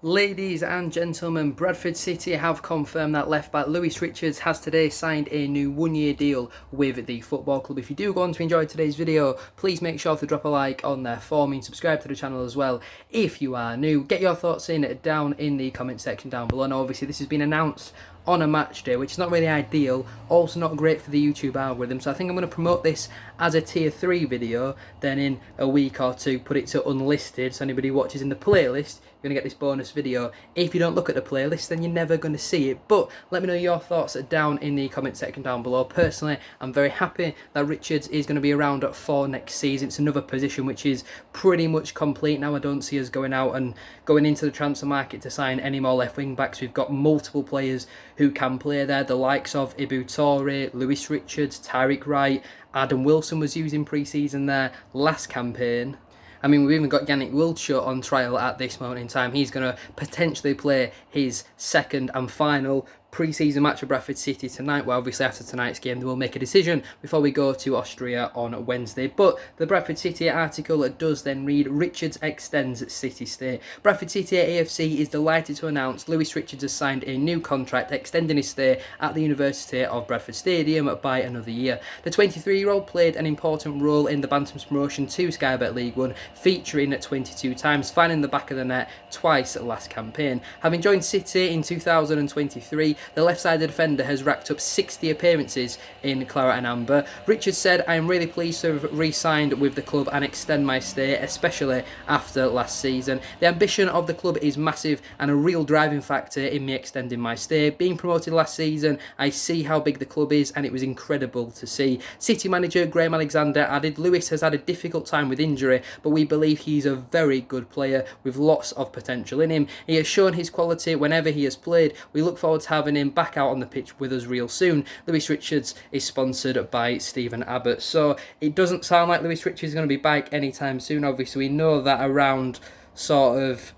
Ladies and gentlemen, Bradford City have confirmed that left-back Lreid Richards has today signed a new one-year deal with the football club. If you do go on to enjoy today's video, please make sure to drop a like on there for me and subscribe to the channel as well if you are new. Get your thoughts in down in the comment section down below. And obviously this has been announced on a match day, which is not really ideal, also not great for the YouTube algorithm, so I think I'm going to promote this as a tier 3 video, then in a week or two put it to unlisted, so anybody who watches in the playlist, you're going to get this bonus video. If you don't look at the playlist, then you're never going to see it. But let me know your thoughts down in the comment section down below. Personally, I'm very happy that Richards is going to be around for next season. It's another position which is pretty much complete now. I don't see us going out and going into the transfer market to sign any more left wing backs. We've got multiple players who can play there, the likes of Ibu Toure, Lreid Richards, Defender Lreid, Adam Wilson was used in pre-season there last campaign. I mean, we've even got Yannick Wildshaw on trial at this moment in time. He's going to potentially play his second and final pre-season match of Bradford City tonight. Well, obviously after tonight's game they will make a decision before we go to Austria on Wednesday. But the Bradford City article does then read, Richards extends City stay. Bradford City AFC is delighted to announce Lreid Richards has signed a new contract extending his stay at the University of Bradford Stadium by another year. The 23-year-old played an important role in the Bantam's promotion to Sky Bet League One, featuring 22 times, finding the back of the net twice last campaign. Having joined City in 2023, the left-sided defender has racked up 60 appearances in Claret and Amber. Richards said, "I am really pleased to have re-signed with the club and extend my stay, especially after last season. The ambition of the club is massive and a real driving factor in me extending my stay. Being promoted last season, I see how big the club is and it was incredible to see." City manager Graham Alexander added, "Lewis has had a difficult time with injury, but we believe he's a very good player with lots of potential in him. He has shown his quality whenever he has played. We look forward to having him back out on the pitch with us real soon." Lreid Richards is sponsored by Stephen Abbott, so it doesn't sound like Lreid Richards is going to be back anytime soon. Obviously we know that around sort of,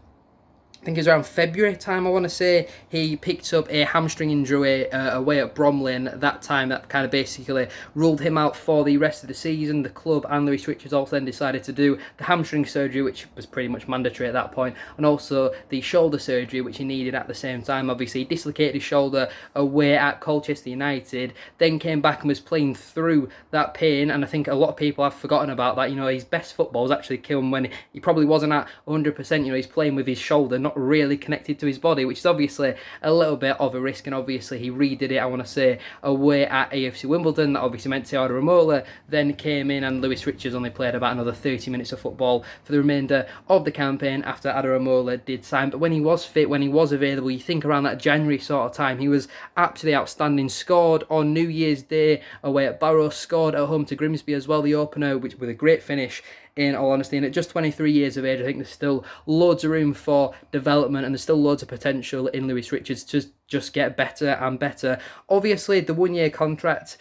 I think it was around February time, I want to say, he picked up a hamstring injury away at Bromley, and at that time that kind of basically ruled him out for the rest of the season. The club and Lreid Richards also then decided to do the hamstring surgery, which was pretty much mandatory at that point, and also the shoulder surgery, which he needed at the same time. Obviously he dislocated his shoulder away at Colchester United, then came back and was playing through that pain, and I think a lot of people have forgotten about that. You know, his best football was actually come when he probably wasn't at 100%. You know, he's playing with his shoulder not really connected to his body, which is obviously a little bit of a risk, and obviously he redid it, I want to say, away at AFC Wimbledon. That obviously meant Thiago Ramola then came in, and Lreid Richards only played about another 30 minutes of football for the remainder of the campaign after Ramola did sign. But when he was fit, when he was available, you think around that January sort of time, he was absolutely outstanding. Scored on New Year's Day away at Barrow, scored at home to Grimsby as well, the opener, which with a great finish. In all honesty, and at just 23 years of age, I think there's still loads of room for development, and there's still loads of potential in Lreid Richards to just get better and better. Obviously, the one-year contract,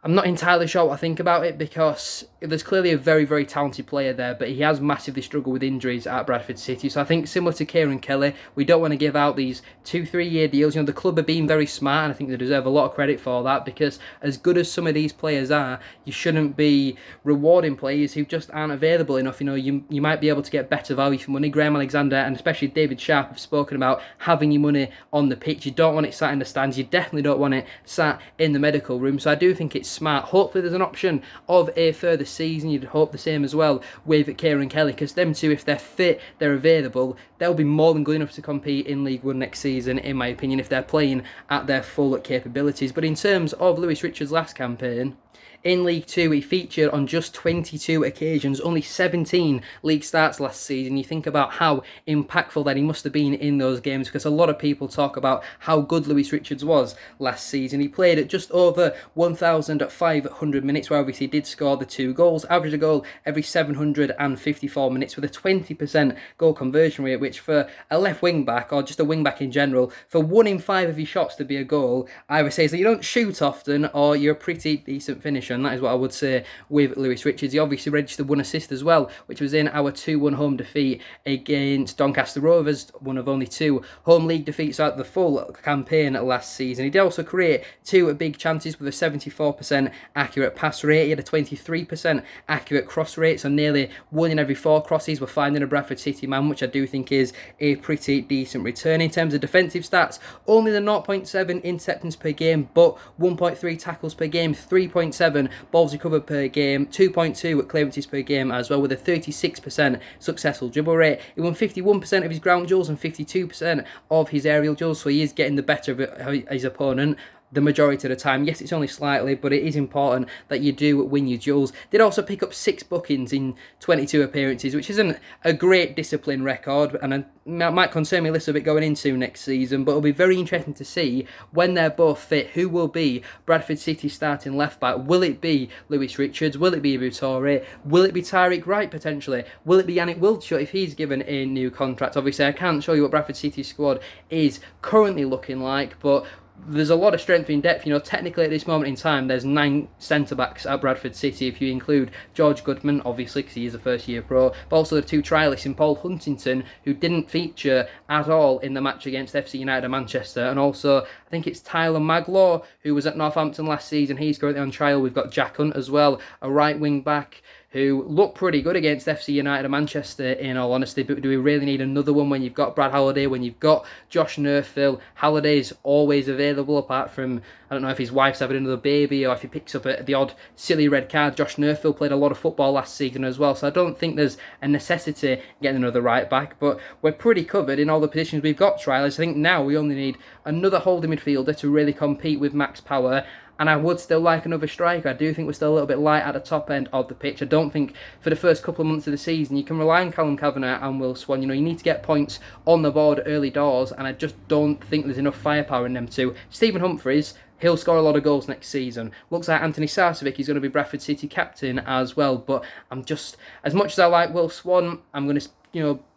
I'm not entirely sure what I think about it, because there's clearly a very, very talented player there, but he has massively struggled with injuries at Bradford City. So I think similar to Kieran Kelly, we don't want to give out these 2-3 year deals. You know, the club are being very smart, and I think they deserve a lot of credit for that, because as good as some of these players are, you shouldn't be rewarding players who just aren't available enough. You know, you might be able to get better value for money. Graham Alexander and especially David Sharp have spoken about having your money on the pitch. You don't want it sat in the stands. You definitely don't want it sat in the medical room. So I do think it's smart. Hopefully there's an option of a further season. You'd hope the same as well with Kieran Kelly, because them two, if they're fit, they're available, they'll be more than good enough to compete in League One next season, in my opinion, if they're playing at their full capabilities. But in terms of Lreid Richards' last campaign, in League 2, he featured on just 22 occasions, only 17 league starts last season. You think about how impactful that he must have been in those games, because a lot of people talk about how good Lreid Richards was last season. He played at just over 1,500 minutes, where obviously he did score the 2 goals, averaged a goal every 754 minutes with a 20% goal conversion rate, which for a left wing back, or just a wing back in general, for 1 in 5 of your shots to be a goal, I would say is that you don't shoot often, or you're a pretty decent decent finisher, and that is what I would say with Lewis Richards. He obviously registered one assist as well, which was in our 2-1 home defeat against Doncaster Rovers, one of only 2 home league defeats out the full campaign last season. He did also create 2 big chances with a 74% accurate pass rate. He had a 23% accurate cross rate, so nearly 1 in every 4 crosses were finding a Bradford City man, which I do think is a pretty decent return. In terms of defensive stats, only the 0.7 interceptions per game, but 1.3 tackles per game, 3.7 balls recovered per game, 2.2 clearances per game as well, with a 36% successful dribble rate. He won 51% of his ground duels and 52% of his aerial duels, so he is getting the better of his opponent the majority of the time. Yes, it's only slightly, but it is important that you do win your duels. Did also pick up 6 bookings in 22 appearances, which isn't a great discipline record, and it might concern me a little bit going into next season, but it'll be very interesting to see when they're both fit who will be Bradford City starting left back. Will it be Lewis Richards? Will it be Butore? Will it be Lreid Richards potentially? Will it be Yannick Wiltshire if he's given a new contract? Obviously, I can't show you what Bradford City's squad is currently looking like, but there's a lot of strength in depth. You know, technically at this moment in time, there's 9 centre-backs at Bradford City, if you include George Goodman, obviously, because he is a first-year pro, but also the 2 trialists in Paul Huntington, who didn't feature at all in the match against FC United of Manchester, and also, I think it's Tyler Maglaw, who was at Northampton last season. He's currently on trial. We've got Jack Hunt as well, a right wing-back, who looked pretty good against FC United of Manchester, in all honesty, but do we really need another one when you've got Brad Halliday, when you've got Josh Nerfill? Halliday's always available, apart from, I don't know if his wife's having another baby or if he picks up the odd silly red card. Josh Nerfill played a lot of football last season as well, so I don't think there's a necessity getting another right back, but we're pretty covered in all the positions we've got trialists. I think now we only need another holding midfielder to really compete with max power, and I would still like another striker. I do think we're still a little bit light at the top end of the pitch. I don't think for the first couple of months of the season you can rely on Callum Kavanagh and Will Swan. You know, you need to get points on the board early doors, and I just don't think there's enough firepower in them two. Stephen Humphreys, he'll score a lot of goals next season. Looks like Anthony Sarcevic is going to be Bradford City captain as well, but I'm just, as much as I like Will Swan, I'm going to,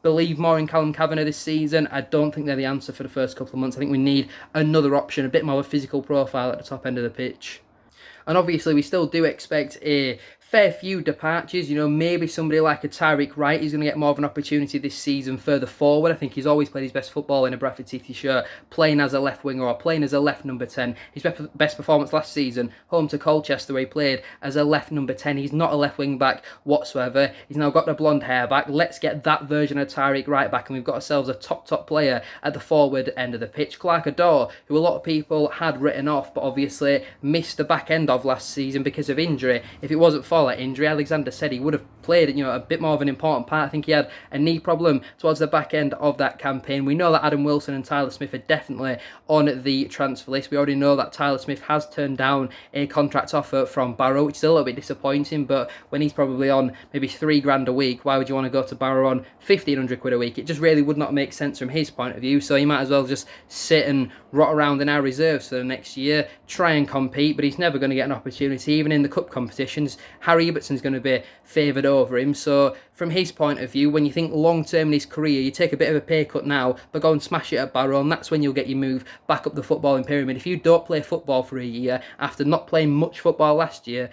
believe more in Callum Kavanagh this season. I don't think they're the answer for the first couple of months. I think we need another option, a bit more of a physical profile at the top end of the pitch. And obviously we still do expect a fair few departures. You know, maybe somebody like a Lreid Richards is going to get more of an opportunity this season further forward. I think he's always played his best football in a Bradford City shirt, playing as a left winger or playing as a left number 10. His best performance last season, home to Colchester, where he played as a left number 10. He's not a left wing back whatsoever. He's now got the blonde hair back. Let's get that version of Lreid Richards back, and we've got ourselves a top player at the forward end of the pitch. Clark Ador, who a lot of people had written off, but obviously missed the back end of last season because of injury. If it wasn't for that injury, Alexander said he would have played, a bit more of an important part. I think he had a knee problem towards the back end of that campaign. We know that Adam Wilson and Tyler Smith are definitely on the transfer list. We already know that Tyler Smith has turned down a contract offer from Barrow, which is a little bit disappointing, but when he's probably on maybe $3,000 a week, why would you want to go to Barrow on 1,500 quid a week? It just really would not make sense from his point of view, so he might as well just sit and rot around in our reserves for the next year, try and compete, but he's never going to get an opportunity, even in the cup competitions. Harry Ibbetson's going to be favoured over him, so from his point of view, when you think long term in his career, you take a bit of a pay cut now, but go and smash it at Barrow, and that's when you'll get your move back up the footballing pyramid. If you don't play football for a year, after not playing much football last year,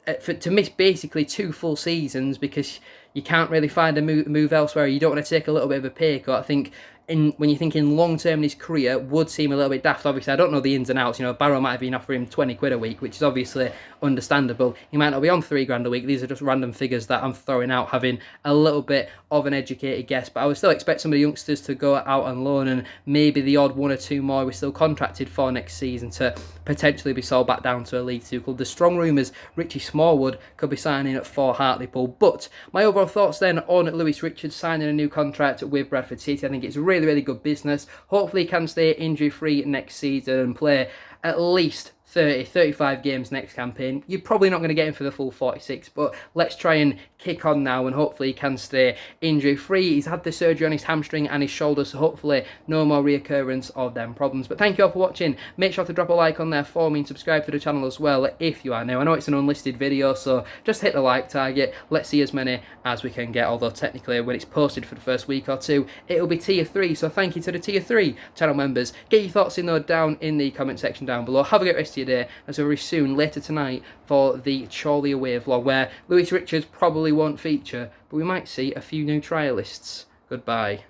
to miss basically 2 full seasons because you can't really find a move elsewhere, you don't want to take a little bit of a pay cut, I think when you're thinking long term in his career, would seem a little bit daft. Obviously, I don't know the ins and outs. Barrow might have been offering him 20 quid a week, which is obviously understandable. He might not be on $3,000 a week. These are just random figures that I'm throwing out, having a little bit of an educated guess. But I would still expect some of the youngsters to go out on loan, and maybe the odd 1 or 2 more we're still contracted for next season to potentially be sold back down to a League 2 club. The strong rumours Richie Smallwood could be signing at for Hartlepool. But my overall thoughts then on Lewis Richards signing a new contract with Bradford City. I think it's really good business. Hopefully he can stay injury free next season and play at least 35 games next campaign. You're probably not going to get him for the full 46, but let's try and kick on now, and hopefully he can stay injury free. He's had the surgery on his hamstring and his shoulder, so hopefully no more reoccurrence of them problems. But thank you all for watching. Make sure to drop a like on there for me and subscribe to the channel as well if you are new. I know it's an unlisted video, so just hit the like target. Let's see as many as we can get, although technically when it's posted for the first week or two, it'll be tier 3, so thank you to the tier 3 channel members. Get your thoughts in though down in the comment section down below. Have a great rest of your day, and so very soon, later tonight, for the Chorley away vlog, where Lreid Richards probably won't feature, but we might see a few new trialists. Goodbye.